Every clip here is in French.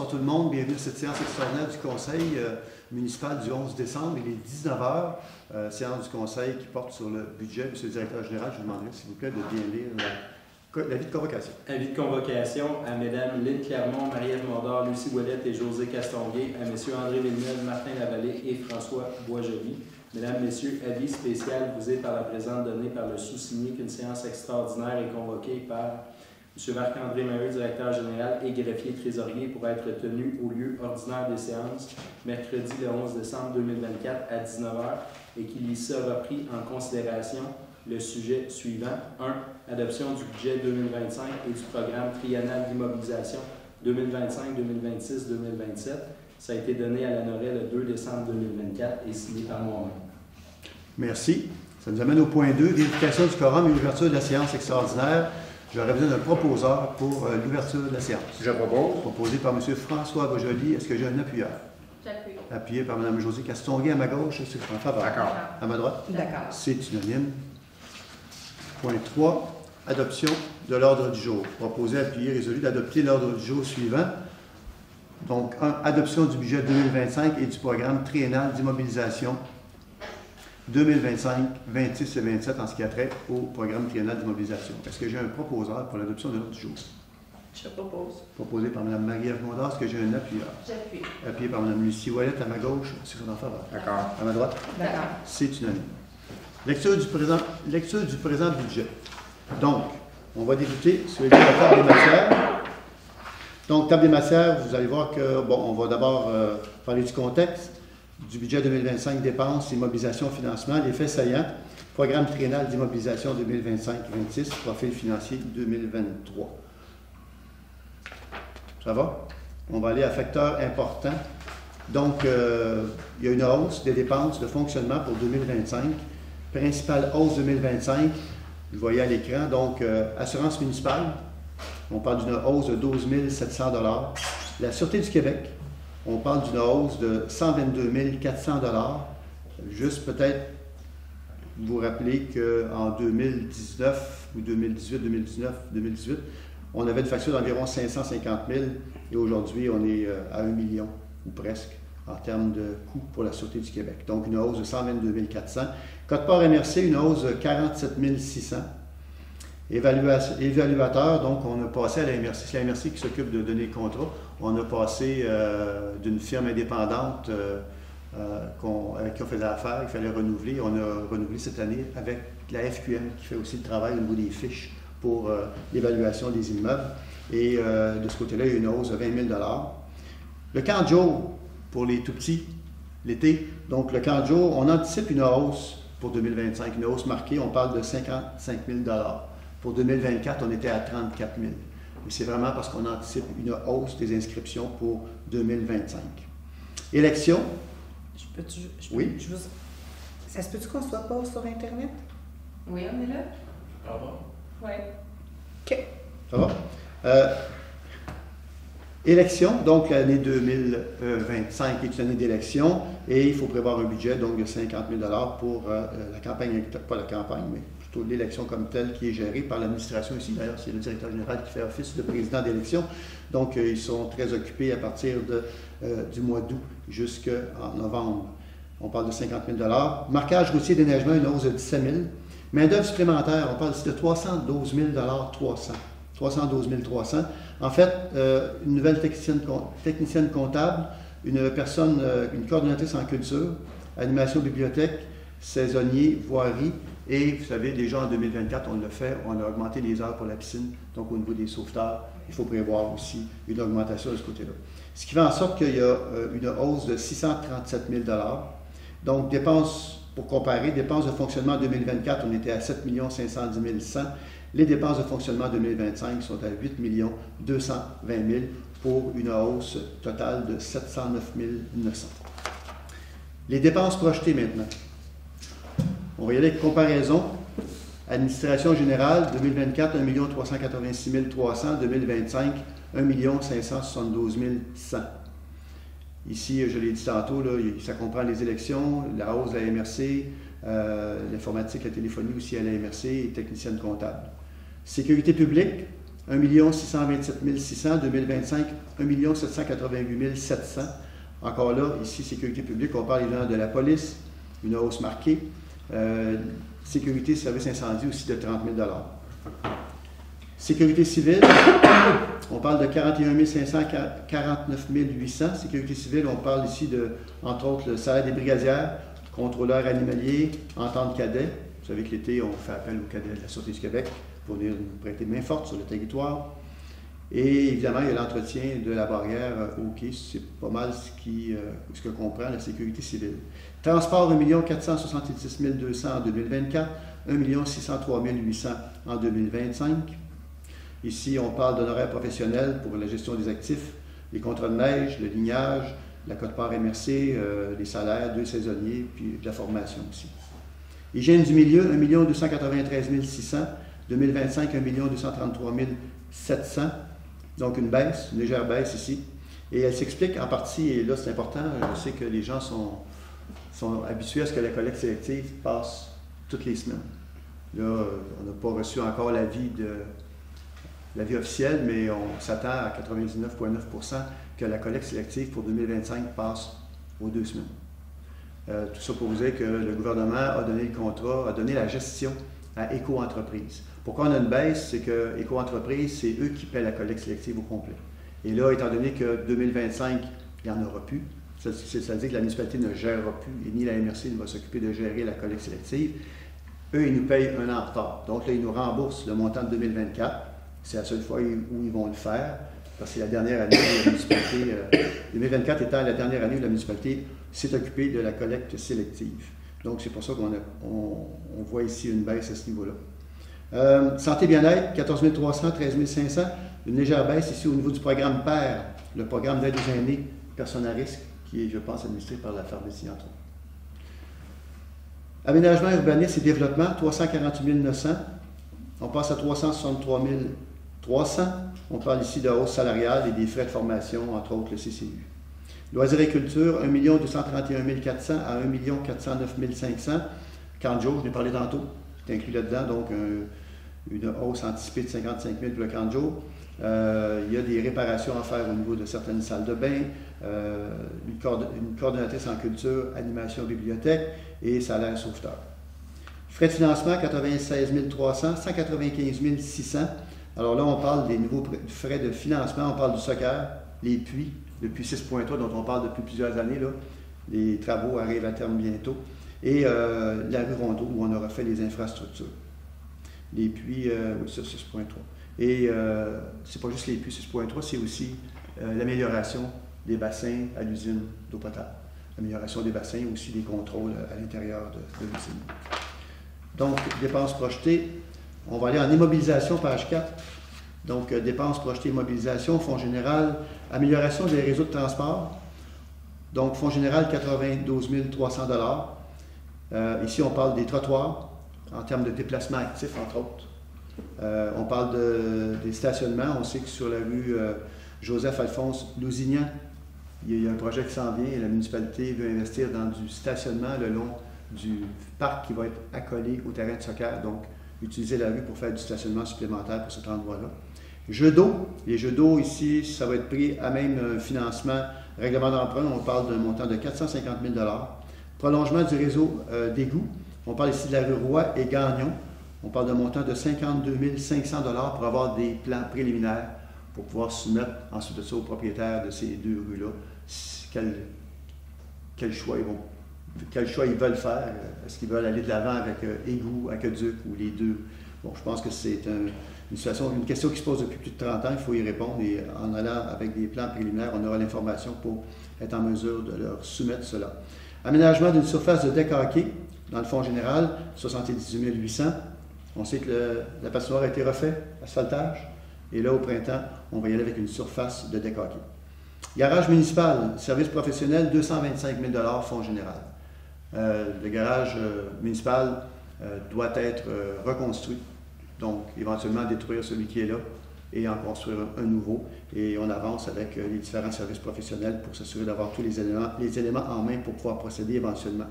bonsoir tout le monde. Bienvenue à cette séance extraordinaire du Conseil municipal du 11 décembre. Il est 19 h. Séance du Conseil qui porte sur le budget. Monsieur le directeur général, je vous demanderai s'il vous plaît de bien lire l'avis de convocation. Avis de convocation à Mesdames Lynne Clermont, Marie-Ève Mondor, Lucie Ouellette et José Castonguay, à Messieurs André Villeneuve, Martin Lavallée et François Boisjoli. Mesdames, Messieurs, avis spécial vous est par la présente donné par le sous-signé qu'une séance extraordinaire est convoquée par M. Marc-André Maheu, directeur général et greffier trésorier, pour être tenu au lieu ordinaire des séances, mercredi le 11 décembre 2024 à 19 h et qu'il y sera pris en considération le sujet suivant. 1. Adoption du budget 2025 et du programme triennal d'immobilisation 2025, 2026, 2027. Ça a été donné à l'honoré le 2 décembre 2024 et signé par moi-même. Merci. Ça nous amène au point 2, vérification du quorum et l'ouverture de la séance extraordinaire. J'aurais besoin d'un proposeur pour l'ouverture de la séance. Je propose. Proposé par M. François Boisjoli. Est-ce que j'ai un appuyeur? J'appuie. Appuyé par Mme José Castonguay à ma gauche. Est-ce que c'est en faveur? D'accord. À ma droite? D'accord. C'est unanime. Point 3. Adoption de l'ordre du jour. Proposé, appuyé, résolu d'adopter l'ordre du jour suivant. Donc, 1. Adoption du budget 2025 et du programme triennal d'immobilisation 2025, 26 et 27 en ce qui a trait au programme triennal d'immobilisation. Est-ce que j'ai un proposeur pour l'adoption de l'ordre du jour? Je propose. Proposé par Mme Marie-Ève Mondor. Est-ce que j'ai un appuyeur? J'appuie. Appuyé par Mme Lucie Ouellette à ma gauche. Est-ce que c'est en faveur? D'accord. À ma droite? D'accord. C'est unanime. Lecture du présent budget. Donc, on va débuter sur la table des matières. Donc, table des matières, vous allez voir que, bon, on va d'abord parler du contexte, du budget 2025, dépenses, immobilisation, financement, les faits saillants, programme triennal d'immobilisation 2025-26, profil financier 2023. Ça va? On va aller à facteurs importants. Donc, il y a une hausse des dépenses de fonctionnement pour 2025. Principale hausse 2025, vous voyez à l'écran, donc assurance municipale, on parle d'une hausse de 12 700 $. La Sûreté du Québec, on parle d'une hausse de 122 400 $. Juste peut-être vous rappeler qu'en 2019 ou 2018, on avait une facture d'environ 550 000 et aujourd'hui, on est à 1 million ou presque en termes de coûts pour la Sûreté du Québec. Donc, une hausse de 122 400. Code-part MRC, une hausse de 47 600. Évaluateur, donc, on a passé à la MRC. C'est la MRC qui s'occupe de donner le contrat. On a passé d'une firme indépendante avec qui on faisait affaire, qu'il fallait renouveler. On a renouvelé cette année avec la FQM qui fait aussi le travail au niveau des fiches pour l'évaluation des immeubles. Et de ce côté-là, il y a une hausse de 20 000 $. Le camp de jour pour les tout-petits, l'été. Donc, le camp de jour, on anticipe une hausse pour 2025, une hausse marquée. On parle de 55 000 $. Pour 2024, on était à 34 000 $. Mais c'est vraiment parce qu'on anticipe une hausse des inscriptions pour 2025. Élection. Oui. Ça se peut-tu qu'on soit pas sur Internet? Oui, on est là? Pardon? Oui. OK. Ça va? Élection, donc l'année 2025 est une année d'élection et il faut prévoir un budget donc de 50 000 $ pour la campagne, pas la campagne, mais plutôt l'élection comme telle qui est gérée par l'administration ici. D'ailleurs, c'est le directeur général qui fait office de président d'élection. Donc, ils sont très occupés à partir du mois d'août jusqu'en novembre. On parle de 50 000 $. Marquage routier déneigement, une hausse de 17 000 $. Main-d'œuvre supplémentaire, on parle ici de 312 300. 312 300. En fait, une nouvelle technicienne comptable, une personne, une coordonnatrice en culture, animation bibliothèque, saisonnier, voirie, et vous savez, déjà en 2024, on l'a fait, on a augmenté les heures pour la piscine, donc au niveau des sauveteurs, il faut prévoir aussi une augmentation de ce côté-là. Ce qui fait en sorte qu'il y a une hausse de 637 000 $. Donc, dépenses, pour comparer, dépenses de fonctionnement en 2024, on était à 7 510 100. Les dépenses de fonctionnement 2025 sont à 8 220 000 pour une hausse totale de 709 900. Les dépenses projetées maintenant. On va y aller avec comparaison. Administration générale, 2024, 1 386 300. 2025, 1 572 100. Ici, je l'ai dit tantôt, là, ça comprend les élections, la hausse de la MRC, l'informatique, la téléphonie aussi à la MRC et technicienne comptable. Sécurité publique, 1 627 600. 2025, 1 788 700. Encore là, ici, sécurité publique, on parle évidemment de la police, une hausse marquée. Sécurité, service incendie aussi de 30 000 $. Sécurité civile, on parle de 41 500, 49 800. Sécurité civile, on parle ici de, entre autres, le salaire des brigadières, contrôleurs animaliers, entente cadet. Vous savez que l'été, on fait appel aux cadets de la Sûreté du Québec pour venir nous prêter main forte sur le territoire. Et évidemment, il y a l'entretien de la barrière au quai. C'est pas mal ce que comprend la sécurité civile. Transport, 1 470 200 en 2024, 1 603 800 en 2025. Ici, on parle d'honoraires professionnels pour la gestion des actifs, les contrats de neige, le lignage, la quote-part MRC, les salaires, 2 saisonniers, puis de la formation aussi. Hygiène du milieu, 1 293 600. 2025, 1 233 700. Donc une baisse, une légère baisse ici. Et elle s'explique en partie, et là c'est important, je sais que les gens sont habitués à ce que la collecte sélective passe toutes les semaines. Là, on n'a pas reçu encore l'avis officiel, mais on s'attend à 99,9% que la collecte sélective pour 2025 passe aux 2 semaines. Tout ça pour vous dire que le gouvernement a donné le contrat, a donné la gestion à Éco-entreprise. Pourquoi on a une baisse? C'est que Éco-entreprise, c'est eux qui paient la collecte sélective au complet. Et là, étant donné que 2025, il n'y en aura plus, c'est-à-dire que la municipalité ne gérera plus, et ni la MRC ne va s'occuper de gérer la collecte sélective, eux, ils nous payent un an en retard. Donc là, ils nous remboursent le montant de 2024. C'est la seule fois où ils vont le faire, parce que c'est la dernière année où la municipalité, 2024 étant la dernière année où la municipalité s'est occupée de la collecte sélective. Donc c'est pour ça qu'on voit ici une baisse à ce niveau-là. Santé bien-être, 14 300, 13 500, une légère baisse ici au niveau du programme PER, le programme d'aide aux aînés, personnes à risque, qui est, je pense, administré par la pharmacie, entre autres. Aménagement, urbanisme et développement, 348 900. On passe à 363 300. On parle ici de hausse salariale et des frais de formation, entre autres le CCU. Loisirs et culture, 1 231 400 à 1 409 500. Camp de jour, je l'ai parlé tantôt, c'est inclus là-dedans, donc une hausse anticipée de 55 000 pour le camp de jour. Il y a des réparations à faire au niveau de certaines salles de bain, une coordonnatrice en culture, animation, bibliothèque et salaire sauveteur. Frais de financement, 96 300, 195 600. Alors là, on parle des nouveaux frais de financement, on parle du soccer, les puits, le puits 6.3 dont on parle depuis plusieurs années, là. Les travaux arrivent à terme bientôt. Et la rue Rondeau, où on aura fait les infrastructures. Les puits, oui, ça, 6.3. Et c'est pas juste les puits 6.3, c'est aussi l'amélioration des bassins à l'usine d'eau potable. L'amélioration des bassins, aussi des contrôles à l'intérieur de l'usine. Donc, dépenses projetées. On va aller en immobilisation, page 4. Donc, dépenses projetées, immobilisation, fonds général, amélioration des réseaux de transport. Donc, fonds général, 92 300 $. Ici, on parle des trottoirs, en termes de déplacement actif, entre autres. On parle des stationnements. On sait que sur la rue Joseph-Alphonse Lousignan, il y a un projet qui s'en vient et la municipalité veut investir dans du stationnement le long du parc qui va être accolé au terrain de soccer. Donc, utiliser la rue pour faire du stationnement supplémentaire pour cet endroit-là. Jeux d'eau. Les jeux d'eau, ici, ça va être pris à même financement, règlement d'emprunt. On parle d'un montant de 450 000 $. Prolongement du réseau d'égouts. On parle ici de la rue Roy et Gagnon. On parle d'un montant de 52 500 $ pour avoir des plans préliminaires pour pouvoir soumettre ensuite de ça aux propriétaires de ces 2 rues-là quel choix ils veulent faire. Est-ce qu'ils veulent aller de l'avant avec égout, aqueduc ou les deux? Bon, je pense que c'est une question qui se pose depuis plus de 30 ans. Il faut y répondre et en allant avec des plans préliminaires, on aura l'information pour être en mesure de leur soumettre cela. Aménagement d'une surface de deck hockey dans le fonds général, 78 800. On sait que la patinoire a été refaite, asphaltage, et là, au printemps, on va y aller avec une surface de deck hockey. Garage municipal, service professionnel, 225 000 $ fonds général. Le garage municipal doit être reconstruit, donc éventuellement détruire celui qui est là et en construire un nouveau. Et on avance avec les différents services professionnels pour s'assurer d'avoir tous les éléments en main pour pouvoir procéder éventuellement.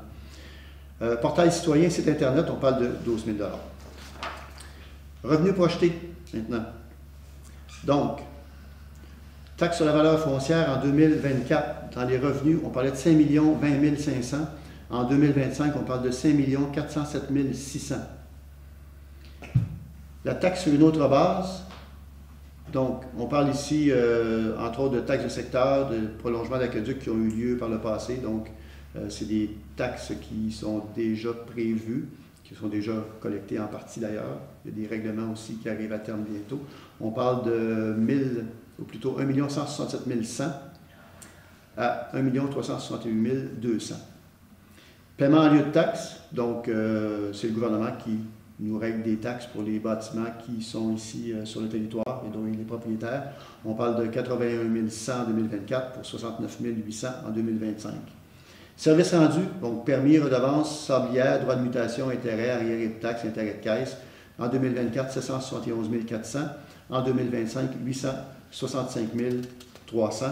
Portail citoyen, site Internet, on parle de 12 000 $. Revenus projetés, maintenant. Donc, taxe sur la valeur foncière en 2024, dans les revenus, on parlait de 5 20 500. En 2025, on parle de 5 407 600. La taxe sur une autre base, donc on parle ici, entre autres, de taxes de secteur, de prolongement d'aqueducs qui ont eu lieu par le passé. Donc, c'est des taxes qui sont déjà prévues, qui sont déjà collectées en partie d'ailleurs. Il y a des règlements aussi qui arrivent à terme bientôt. On parle de 1 167 100 à 1 368 200. Paiement en lieu de taxes, donc c'est le gouvernement qui nous règle des taxes pour les bâtiments qui sont ici sur le territoire et dont il est propriétaire. On parle de 81 100 en 2024 pour 69 800 en 2025. Services rendus, donc permis, redevances, sablières, droits de mutation, intérêts, arriérés de taxes, intérêts de caisse. En 2024, 771 400. En 2025, 865 300.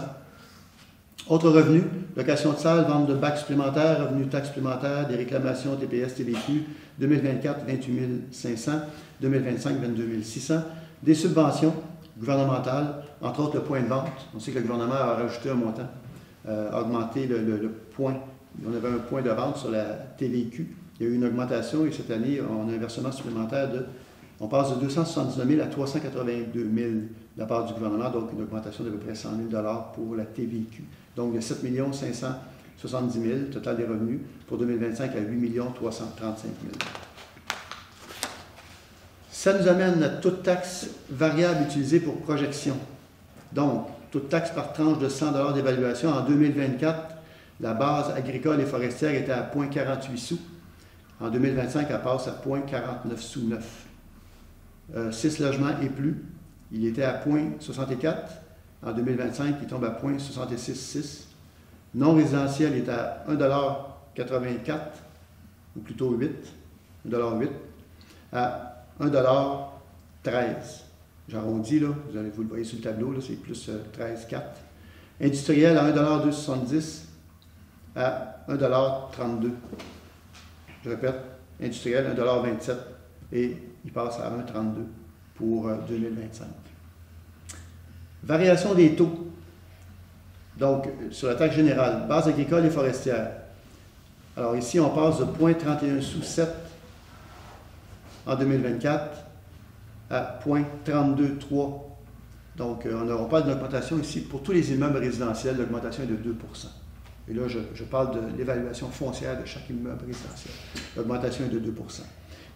Autres revenus, location de salle, vente de bacs supplémentaires, revenus de taxes supplémentaires, des réclamations TPS, TVQ, 2024, 28 500, 2025, 22 600. Des subventions gouvernementales, entre autres le point de vente. On sait que le gouvernement a rajouté un montant, augmenté le point. On avait un point de vente sur la TVQ. Il y a eu une augmentation et cette année, on a un versement supplémentaire on passe de 279 000 à 382 000 de la part du gouvernement, donc une augmentation d'à peu près 100 000 $ pour la TVQ. Donc de 7 570 000 total des revenus pour 2025 à 8 335 000. Ça nous amène à toute taxe variable utilisée pour projection. Donc, toute taxe par tranche de 100 $ d'évaluation. En 2024, la base agricole et forestière était à 0,48 sous. En 2025, elle passe à 0,49 sous 9. 6 logements et plus, il était à 0,64. En 2025, il tombe à 0,66,6. Non résidentiel est à 1,84 ou plutôt 8, 1,8 à 1,13 J'arrondis, là, vous le voyez sur le tableau, là, c'est plus 13,4. Industriel à 1,270 à 1,32 Je répète, industriel 1,27 et il passe à 1,32 pour 2025. Variation des taux. Donc, sur la taxe générale, base agricole et forestière. Alors ici, on passe de 0,31 sous 7 en 2024 à 0,32,3. Donc, on parle d'une augmentation ici pour tous les immeubles résidentiels, l'augmentation est de 2 Et là, je parle de l'évaluation foncière de chaque immeuble résidentiel. L'augmentation est de 2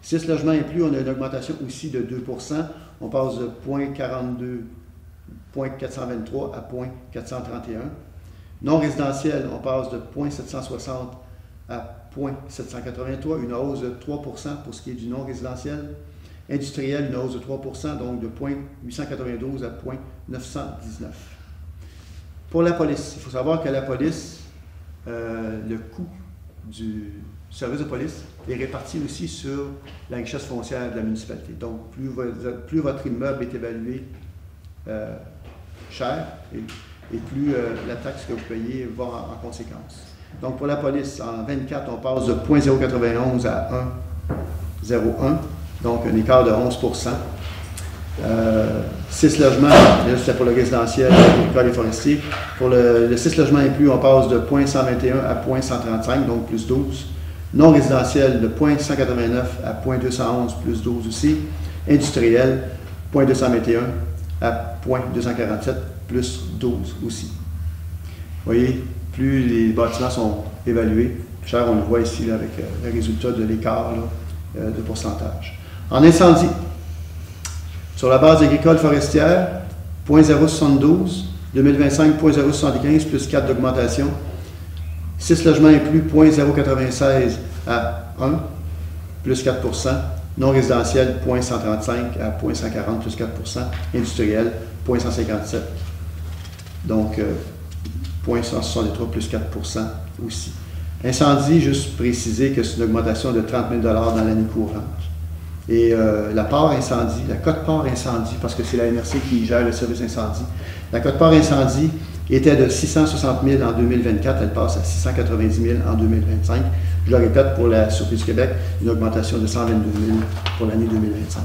6 logements inclus, on a une augmentation aussi de 2 On passe de 0,423 à 0,431. Non résidentiel, on passe de 0,760 à 0,783, une hausse de 3 pour ce qui est du non résidentiel. Industriel, une hausse de 3 donc de 0,892 à 0,919. Pour la police, il faut savoir que la police, le coût du service de police est réparti aussi sur la richesse foncière de la municipalité. Donc, plus votre immeuble est évalué cher et plus la taxe que vous payez va en conséquence. Donc, pour la police, en 24, on passe de 0,091 à 1,01, donc un écart de 11 6 logements, là c'était pour le résidentiel, agricole et forestier. Pour le 6 logements inclus, on passe de 0,121 à 0,135, donc plus 12. Non résidentiel, de 0,189 à 0,211, plus 12 aussi. Industriel, 0,221 à 0,247, plus 12 aussi. Vous voyez, plus les bâtiments sont évalués, cher, on le voit ici là, avec le résultat de l'écart de pourcentage. En incendie, sur la base agricole forestière, 0,072, 2025, 0,075, plus 4 d'augmentation. 6 logements inclus, 0,096 à 1, plus 4 Non résidentiel, 0,135 à 0,140, plus 4 Industriel, 0,157. Donc, 0,163, plus 4 aussi. Incendie, juste préciser que c'est une augmentation de 30 000 $ dans l'année courante. Et la part incendie, la cote-part incendie, parce que c'est la MRC qui gère le service incendie, la cote-part incendie était de 660 000 en 2024, elle passe à 690 000 en 2025. Je le répète, pour la Sûreté du Québec, une augmentation de 122 000 pour l'année 2025.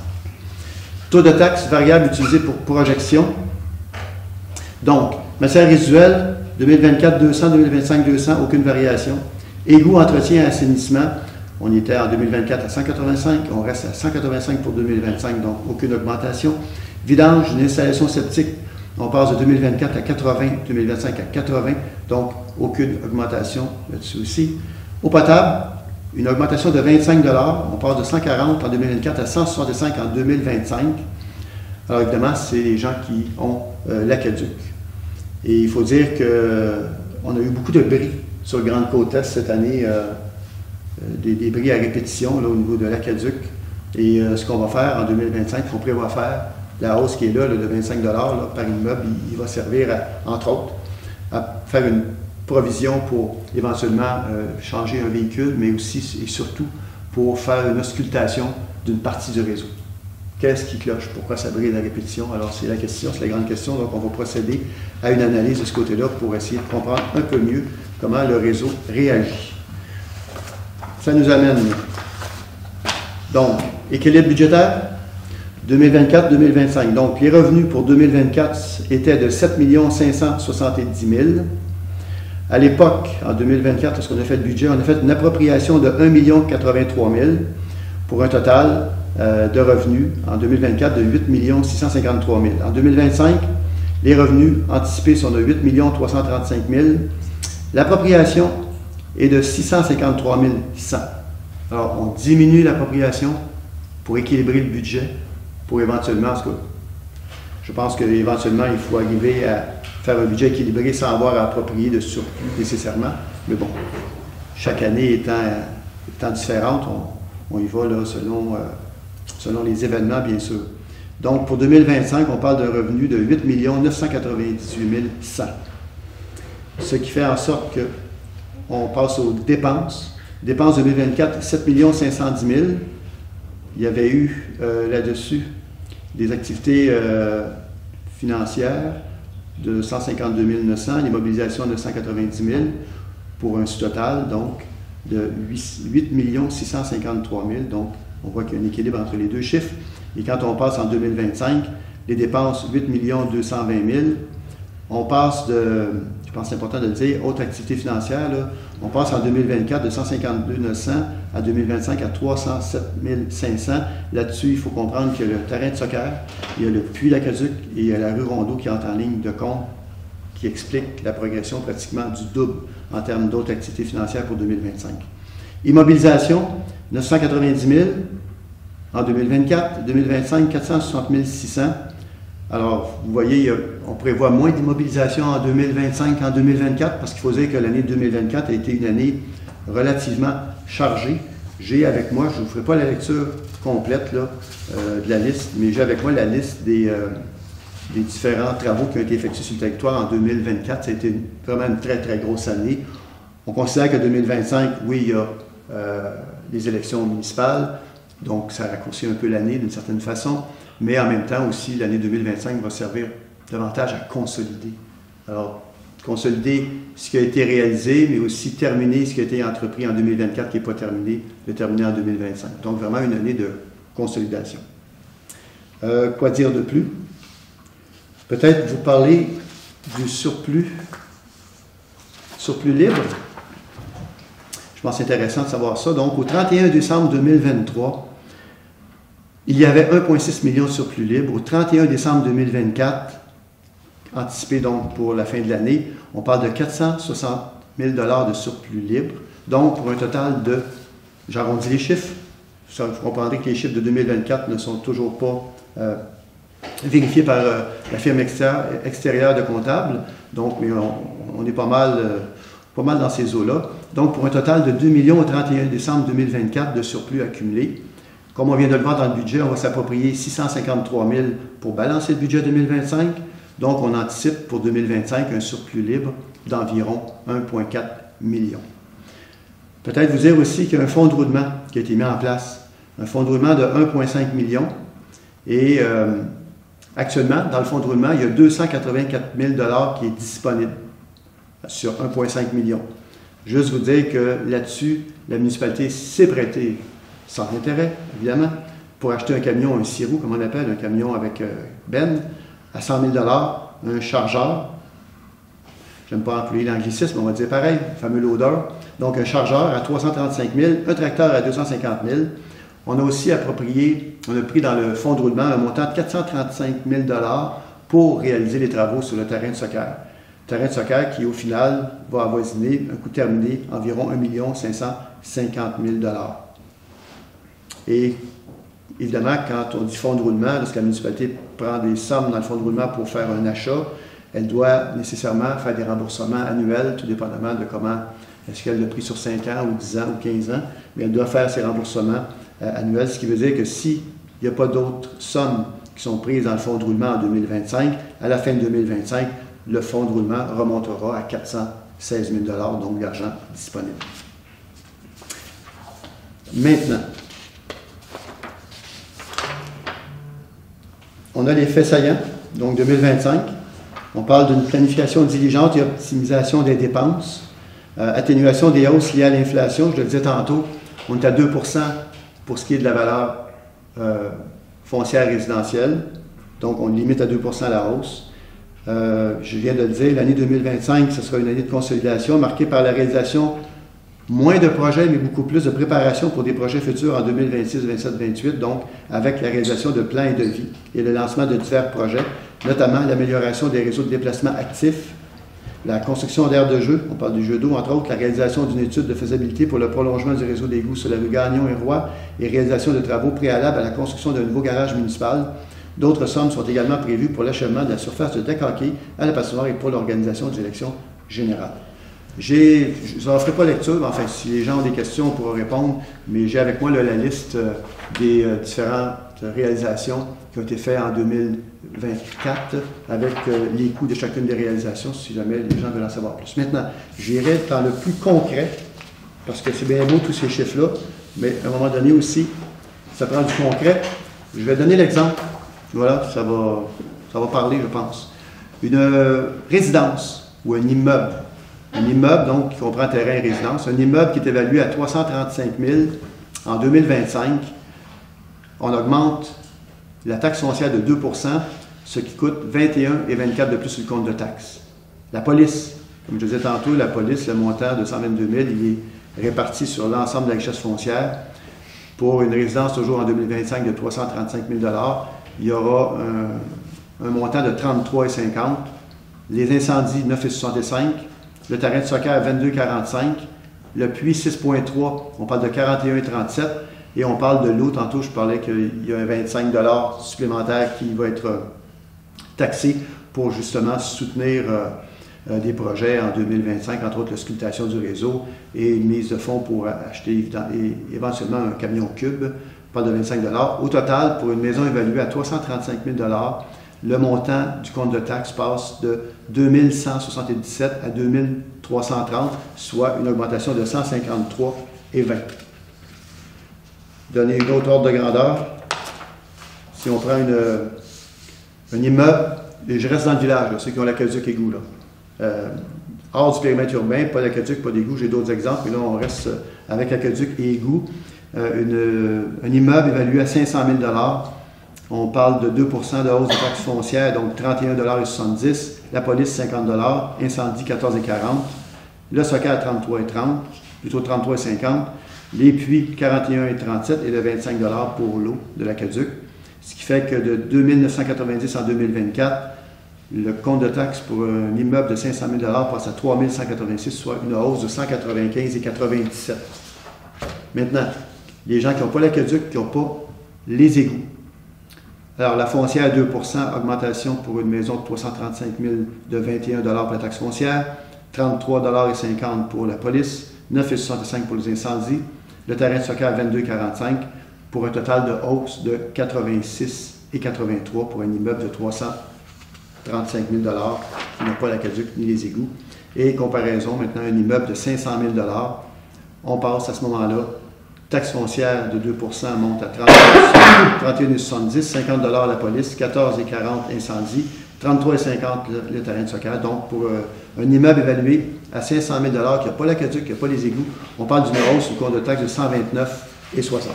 Taux de taxe variable utilisé pour projection. Donc, matière résiduelle, 2024, 200, 2025, 200, aucune variation. Égouts, entretien et assainissement, on était en 2024 à 185, on reste à 185 pour 2025, donc aucune augmentation. Vidange, une installation septique, on passe de 2024 à 80, 2025 à 80, donc aucune augmentation là-dessus aussi. Eau potable, une augmentation de 25 $, on passe de 140 en 2024 à 165 en 2025. Alors évidemment, c'est les gens qui ont l'aqueduc. Et il faut dire qu'on a eu beaucoup de bris sur le Grande Côte Est cette année, des bris à répétition là, au niveau de l'aqueduc. Et ce qu'on va faire en 2025, il faut prévoir faire la hausse qui est là, de 25 $ là, par immeuble, il va servir, entre autres, à faire une provision pour éventuellement changer un véhicule, mais aussi et surtout pour faire une auscultation d'une partie du réseau. Qu'est-ce qui cloche? Pourquoi ça brille la répétition? Alors, c'est la question, c'est la grande question. Donc, on va procéder à une analyse de ce côté-là pour essayer de comprendre un peu mieux comment le réseau réagit. Ça nous amène, donc, équilibre budgétaire, 2024-2025. Donc, les revenus pour 2024 étaient de 7 570 000. À l'époque, en 2024, lorsqu'on a fait le budget, on a fait une appropriation de 1 083 000 pour un total de revenus en 2024 de 8 653 000. En 2025, les revenus anticipés sont de 8 335 000. L'appropriation est de 653 100. Alors, on diminue l'appropriation pour équilibrer le budget, pour éventuellement, parce que je pense qu'éventuellement, il faut arriver à faire un budget équilibré sans avoir à approprier de surplus nécessairement. Mais bon, chaque année étant différente, on y va là, selon les événements, bien sûr. Donc, pour 2025, on parle d'un revenu de 8 998 100. Ce qui fait en sorte qu'on passe aux dépenses. Dépenses 2024, 7 510 000. Il y avait eu là-dessus des activités financières de 152 900, les mobilisations de 190 000 pour un sous-total donc de 8 653 000. Donc, on voit qu'il y a un équilibre entre les deux chiffres. Et quand on passe en 2025, les dépenses 8 220 000, on passe de, je pense que c'est important de le dire, autre activité financière, là, on passe en 2024 de 152 900 à 2025 à 307 500. Là-dessus, il faut comprendre qu'il y a le terrain de soccer, il y a le puits l'aqueduc et il y a la rue Rondeau qui entre en ligne de compte, qui explique la progression pratiquement du double en termes d'autres activités financières pour 2025. Immobilisation, 990 000 en 2024, 2025, 460 600. Alors, vous voyez, on prévoit moins d'immobilisation en 2025 qu'en 2024 parce qu'il faut dire que l'année 2024 a été une année relativement chargée. J'ai avec moi, je ne vous ferai pas la lecture complète là, de la liste, mais j'ai avec moi la liste des différents travaux qui ont été effectués sur le territoire en 2024. Ça a été vraiment une très, très grosse année. On considère que 2025, oui, il y a les élections municipales, donc ça raccourcit un peu l'année d'une certaine façon, mais en même temps aussi, l'année 2025 va servir davantage à consolider. Alors, consolider ce qui a été réalisé, mais aussi terminer ce qui a été entrepris en 2024 qui n'est pas terminé, le terminer en 2025. Donc, vraiment une année de consolidation. Quoi dire de plus? Peut-être vous parler du surplus libre. Je pense que c'est intéressant de savoir ça. Donc, au 31 décembre 2023, il y avait 1,6 million de surplus libre. Au 31 décembre 2024, anticipé donc pour la fin de l'année, on parle de 460 000 $ de surplus libre. Donc, pour un total de, j'arrondis les chiffres, vous comprendrez que les chiffres de 2024 ne sont toujours pas vérifiés par la firme extérieure de comptables. Donc, mais on est pas mal dans ces eaux-là. Donc, pour un total de 2 millions au 31 décembre 2024 de surplus accumulé. Comme on vient de le voir dans le budget, on va s'approprier 653 000 pour balancer le budget 2025. Donc, on anticipe pour 2025 un surplus libre d'environ 1,4 million. Peut-être vous dire aussi qu'il y a un fonds de roulement qui a été mis en place. Un fonds de roulement de 1,5 million. Et actuellement, dans le fonds de roulement, il y a 284 000 $ qui est disponible sur 1,5 million. Juste vous dire que là-dessus, la municipalité s'est prêtée sans intérêt, évidemment, pour acheter un camion, un 6 roues, comme on appelle, un camion avec benne, à 100 000 $, un chargeur. J'aime pas employer l'anglicisme, on va dire pareil, le fameux loader. Donc, un chargeur à 335 000, un tracteur à 250 000. On a aussi approprié, on a pris dans le fonds de roulement un montant de 435 000 $ pour réaliser les travaux sur le terrain de soccer. Terrain de soccer qui, au final, va avoisiner, un coût terminé, environ 1 550 000 $. Et évidemment, quand on dit fonds de roulement, lorsque la municipalité prend des sommes dans le fonds de roulement pour faire un achat, elle doit nécessairement faire des remboursements annuels, tout dépendamment de comment est-ce qu'elle l'a pris sur 5 ans ou 10 ans ou 15 ans, mais elle doit faire ses remboursements annuels, ce qui veut dire que s'il n'y a pas d'autres sommes qui sont prises dans le fonds de roulement en 2025, à la fin de 2025, le fonds de roulement remontera à 416 000 $, donc l'argent disponible. Maintenant, on a les faits saillants, donc 2025. On parle d'une planification diligente et optimisation des dépenses, atténuation des hausses liées à l'inflation. Je le disais tantôt, on est à 2 % pour ce qui est de la valeur foncière résidentielle. Donc, on limite à 2 % la hausse. Je viens de le dire, l'année 2025, ce sera une année de consolidation marquée par la réalisation moins de projets, mais beaucoup plus de préparation pour des projets futurs en 2026, 27, 28, donc avec la réalisation de plans et de vie et le lancement de divers projets, notamment l'amélioration des réseaux de déplacement actifs, la construction d'aires de jeu, on parle du jeu d'eau, entre autres, la réalisation d'une étude de faisabilité pour le prolongement du réseau d'égouts sur la rue Gagnon et Roy et réalisation de travaux préalables à la construction d'un nouveau garage municipal. D'autres sommes sont également prévues pour l'achèvement de la surface de deck hockey à la patinoire et pour l'organisation des élections générales. Je n'en ferai pas lecture, mais enfin, si les gens ont des questions, on pourra répondre, mais j'ai avec moi là, la liste des différentes réalisations qui ont été faites en 2024 avec les coûts de chacune des réalisations, si jamais les gens veulent en savoir plus. Maintenant, j'irai dans le plus concret, parce que c'est bien beau tous ces chiffres-là, mais à un moment donné aussi, ça prend du concret. Je vais donner l'exemple. Voilà, ça va parler, je pense. Une résidence ou un immeuble. Un immeuble, donc, qui comprend terrain et résidence. Un immeuble qui est évalué à 335 000 en 2025. On augmente la taxe foncière de 2 %, ce qui coûte 21 et 24 de plus sur le compte de taxes. La police, comme je disais tantôt, la police, le montant de 122 000, il est réparti sur l'ensemble de la richesse foncière. Pour une résidence toujours en 2025 de 335 000 $, il y aura un montant de 33,50 $. Les incendies, 9,65 $. Le terrain de soccer, 22,45 $. Le puits, 6,3 $. On parle de 41,37 $. Et on parle de l'eau. Tantôt, je parlais qu'il y a un 25 $ supplémentaire qui va être taxé pour justement soutenir des projets en 2025, entre autres l'auscultation du réseau et une mise de fonds pour acheter éventuellement un camion cube. On parle de 25 $. Au total, pour une maison évaluée à 335 000 $, le montant du compte de taxe passe de 2 177 à 2 330, soit une augmentation de 153,20 $. Donner une autre ordre de grandeur. Si on prend un immeuble, et je reste dans le village, là, ceux qui ont l'aqueduc égout, là. Hors du périmètre urbain, pas l'aqueduc, pas d'égout, j'ai d'autres exemples, mais là on reste avec aqueduc et égout. Un immeuble évalué à 500 000 $. On parle de 2 % de hausse de taxe foncière, donc 31,70 $. La police, 50 $. Incendie, 14,40 $. Le soccer, 33,30 $. Plutôt 33,50 $. Les puits, 41,37 $ et le 25 $ pour l'eau de l'aqueduc. Ce qui fait que de 2 990 en 2024, le compte de taxe pour un immeuble de 500 000 $ passe à 3 186, soit une hausse de 195,97 $. Maintenant, les gens qui n'ont pas l'aqueduc, qui n'ont pas les égouts. Alors, la foncière à 2 %, augmentation pour une maison de 335 000 de 21 $ pour la taxe foncière, 33,50 $ pour la police, 9,65 $ pour les incendies, le terrain de soccer à 22,45 $ pour un total de hausse de 86,83 $ pour un immeuble de 335 000 $ qui n'a pas l'aqueduc ni les égouts. Et comparaison, maintenant, un immeuble de 500 000 $, on passe à ce moment-là, taxe foncière de 2 % monte à 31,70 $, 50 $ la police, 14,40 $ incendie, 33,50 $ le terrain de soccer. Donc, pour un immeuble évalué à 500 000 $ qui n'a pas l'aqueduc, qui n'a pas les égouts, on parle d'une hausse au compte de taxe de 129,60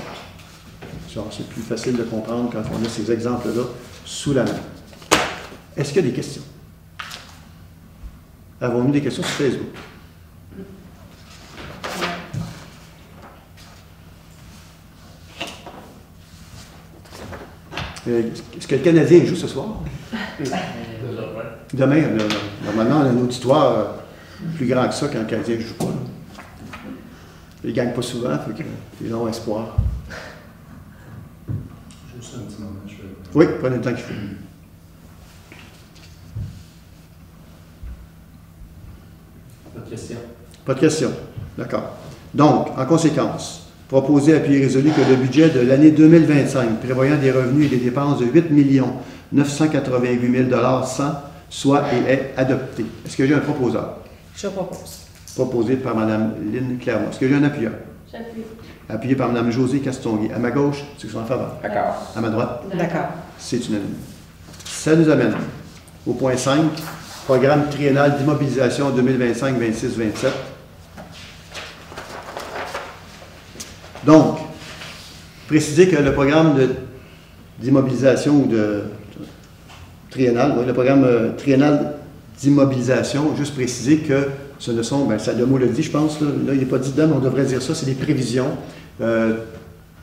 $. C'est plus facile de comprendre quand on a ces exemples-là sous la main. Est-ce qu'il y a des questions? Avons-nous des questions sur Facebook? Est-ce que le Canadien joue ce soir? Demain, normalement, on a un auditoire plus grand que ça quand le Canadien ne joue pas. Il ne gagne pas souvent, fait que ils ont espoir. Juste un petit moment, je vais... Oui, prenez le temps qu'il faut. Pas de question. Pas de question. D'accord. Donc, en conséquence, proposer à pied résolu que le budget de l'année 2025, prévoyant des revenus et des dépenses de 8 988 100 soit et est adopté. Est-ce que j'ai un proposeur? Je propose. Proposé par Mme Lynne Clermont. Est-ce que j'ai un appuyeur? J'appuie. Appuyé par Mme Josée Castonguay. À ma gauche, ceux qui sont en faveur. D'accord. À ma droite, D'accord. c'est unanime. Ça nous amène au point 5, programme triennal d'immobilisation 2025, 26, 27. Donc, préciser que le programme d'immobilisation ou de triennal, oui, le programme triennal d'immobilisation, juste préciser que ce ne sont, bien, ça, le mot le dit, je pense, là il n'est pas dit dedans, mais on devrait dire ça, c'est des prévisions.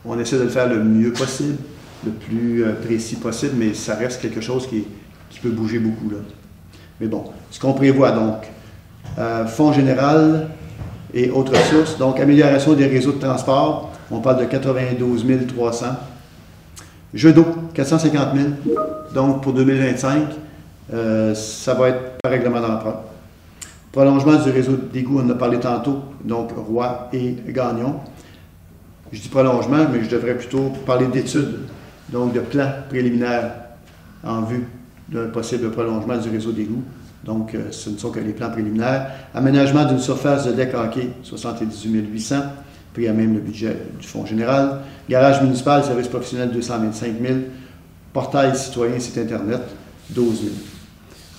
On essaie de le faire le mieux possible, le plus précis possible, mais ça reste quelque chose qui peut bouger beaucoup, là. Mais bon, ce qu'on prévoit, donc, fonds général et autres sources, donc amélioration des réseaux de transport, on parle de 92 300. Jeux d'eau, 450 000. Donc, pour 2025, ça va être par règlement d'emprunt. Prolongement du réseau d'égouts, on en a parlé tantôt, donc Roy et Gagnon. Je dis prolongement, mais je devrais plutôt parler d'études, donc de plans préliminaires en vue d'un possible prolongement du réseau d'égouts. Donc, ce ne sont que les plans préliminaires. Aménagement d'une surface de deck hockey, 78 800, pris à même le budget du Fonds général. Garage municipal, service professionnel, 225 000. Portail citoyen, site Internet, 12 000.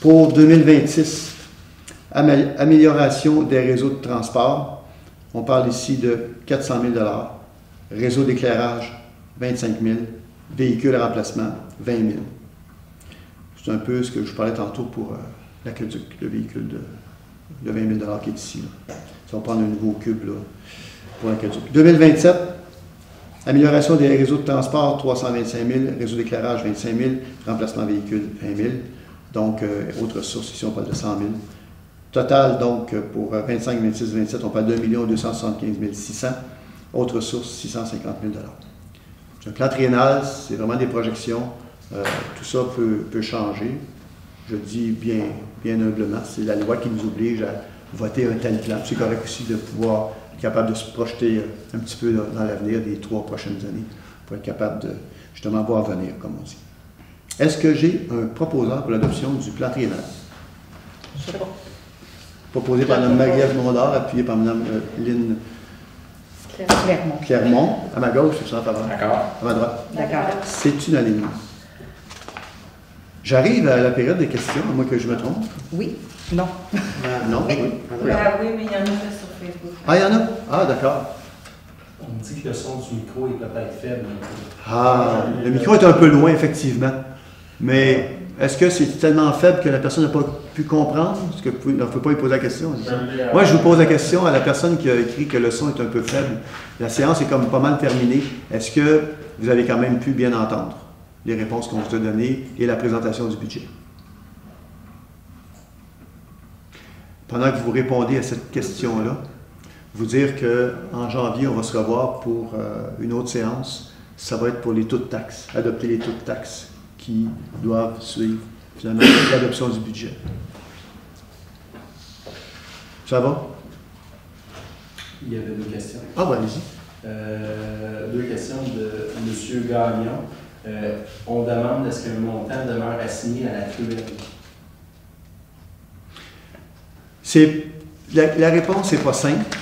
Pour 2026, amélioration des réseaux de transport, on parle ici de 400 000 $. Réseau d'éclairage, 25 000 $. Véhicules à remplacement, 20 000 $. C'est un peu ce que je parlais tantôt pour l'aqueduc, le véhicule de 20 000 $ qui est ici. Là. Ça va prendre un nouveau cube là, pour l'aqueduc. 2027, amélioration des réseaux de transport, 325 000 $. Réseau d'éclairage, 25 000 $. Remplacement véhicule, 20 000 $. Donc, autres sources, ici, on parle de 100 000 $. Total, donc, pour 25, 26, 27, on parle de 1 275 600 $. Autres sources, 650 000 $. C'est un plan triennal, c'est vraiment des projections. Tout ça peut changer. Je dis bien humblement, c'est la loi qui nous oblige à voter un tel plan. C'est correct aussi de pouvoir être capable de se projeter un petit peu dans l'avenir des 3 prochaines années pour être capable de justement voir venir, comme on dit. Est-ce que j'ai un proposeur pour l'adoption du plan triennal? Je sais pas. Proposé par Mme Marie-Ève Mondard, appuyé par Mme Lynne Clermont. À ma gauche, c'est ça, faveur. D'accord. À ma droite. D'accord. C'est unanime. J'arrive à la période des questions, à moins que je me trompe. Oui. Non. Non? Oui. Ah oui, mais il y en a fait sur Facebook. Ah, il y en a? Ah, d'accord. On me dit que le son du micro est peut-être faible. Ah, le micro est un peu loin, effectivement. Mais est-ce que c'est tellement faible que la personne n'a pas pu comprendre? Est-ce que vous ne pouvez pas lui poser la question? Moi, je vous pose la question à la personne qui a écrit que le son est un peu faible. La séance est comme pas mal terminée. Est-ce que vous avez quand même pu bien entendre les réponses qu'on vous a données et la présentation du budget? Pendant que vous répondez à cette question-là, vous dire qu'en janvier, on va se revoir pour une autre séance. Ça va être pour les taux de taxes, adopter les taux de taxes qui doivent suivre finalement l'adoption du budget. Ça va? Il y avait 2 questions. Ah, ben allez-y. 2 questions de M. Gagnon. On demande est-ce qu'un montant demeure assigné à la truelle? La réponse n'est pas simple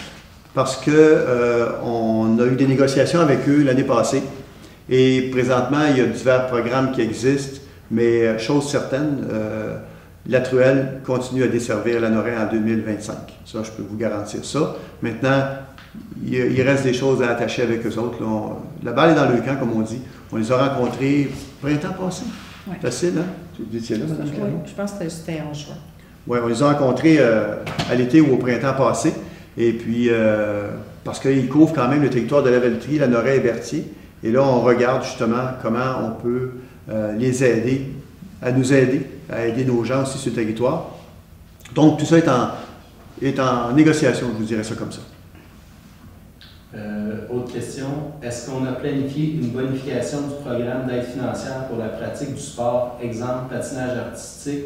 parce qu'on a eu des négociations avec eux l'année passée et présentement, il y a divers programmes qui existent, mais chose certaine, la truelle continue à desservir la Noraie en 2025. Ça, je peux vous garantir ça. Maintenant, il reste des choses à attacher avec eux autres. Là. La balle est dans le camp, comme on dit. On les a rencontrés printemps passé. Ouais. Facile, hein? Vous étiez là, Mme Oui, Clermont? je pense que c'était en juin. Oui, on les a rencontrés à l'été ou au printemps passé. Et puis, parce qu'ils couvrent quand même le territoire de Lavaltrie, la Noret et Berthier. Et là, on regarde justement comment on peut les aider, à nous aider, à aider nos gens aussi sur le territoire. Donc, tout ça est en négociation, je vous dirais ça comme ça. Autre question, est-ce qu'on a planifié une bonification du programme d'aide financière pour la pratique du sport, exemple patinage artistique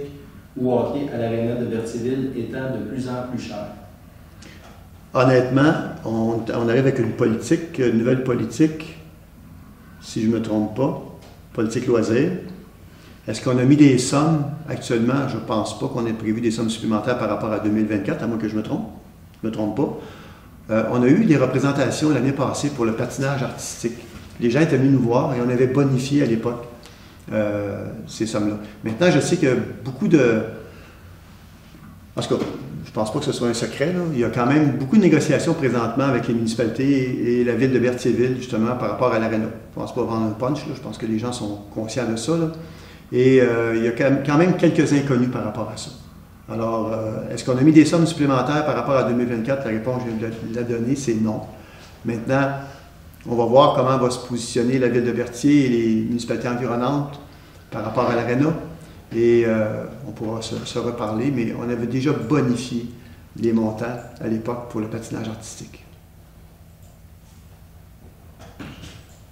ou hockey à l'aréna de Berthierville étant de plus en plus cher? Honnêtement, on arrive avec une nouvelle politique, si je ne me trompe pas, politique loisir. Est-ce qu'on a mis des sommes actuellement? Je ne pense pas qu'on ait prévu des sommes supplémentaires par rapport à 2024, à moins que je me trompe. Je ne me trompe pas. On a eu des représentations l'année passée pour le patinage artistique. Les gens étaient venus nous voir et on avait bonifié à l'époque ces sommes-là. Maintenant, je sais que beaucoup de... En tout cas, je ne pense pas que ce soit un secret, là. Il y a quand même beaucoup de négociations présentement avec les municipalités et la ville de Berthierville, justement, par rapport à l'aréna. Je ne pense pas vendre un punch, là. Je pense que les gens sont conscients de ça, là. Et il y a quand même quelques inconnus par rapport à ça. Alors, est-ce qu'on a mis des sommes supplémentaires par rapport à 2024? La réponse, je viens de la donner, c'est non. Maintenant, on va voir comment va se positionner la ville de Berthier et les municipalités environnantes par rapport à l'aréna. Et on pourra se reparler, mais on avait déjà bonifié les montants à l'époque pour le patinage artistique.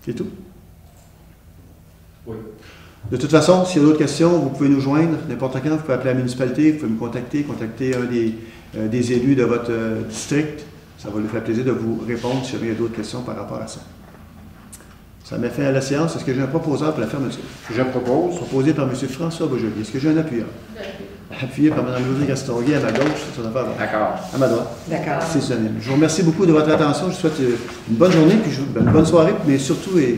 C'est tout? Oui. De toute façon, s'il y a d'autres questions, vous pouvez nous joindre n'importe quand. Vous pouvez appeler la municipalité, vous pouvez me contacter un des élus de votre district. Ça va nous faire plaisir de vous répondre si il y a d'autres questions par rapport à ça. Ça met fin à la séance. Est-ce que j'ai un proposeur pour la fermeture? Je propose. Proposé par M. François Beaujolais. Est-ce que j'ai un appuyeur? Appuyé par Mme Josée Castonguay à ma gauche, c'est son affaire. D'accord. À ma droite. D'accord. C'est unanime. Je vous remercie beaucoup de votre attention. Je vous souhaite une bonne journée, puis une bonne soirée, mais surtout, je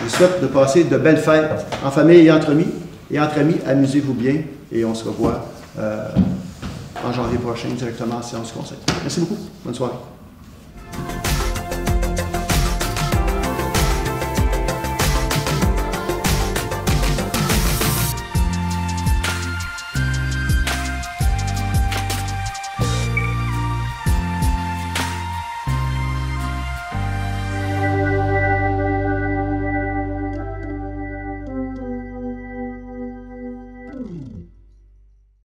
vous souhaite de passer de belles fêtes en famille et entre amis. Et entre amis, amusez-vous bien et on se revoit en janvier prochain directement en séance conseil. Merci beaucoup. Bonne soirée.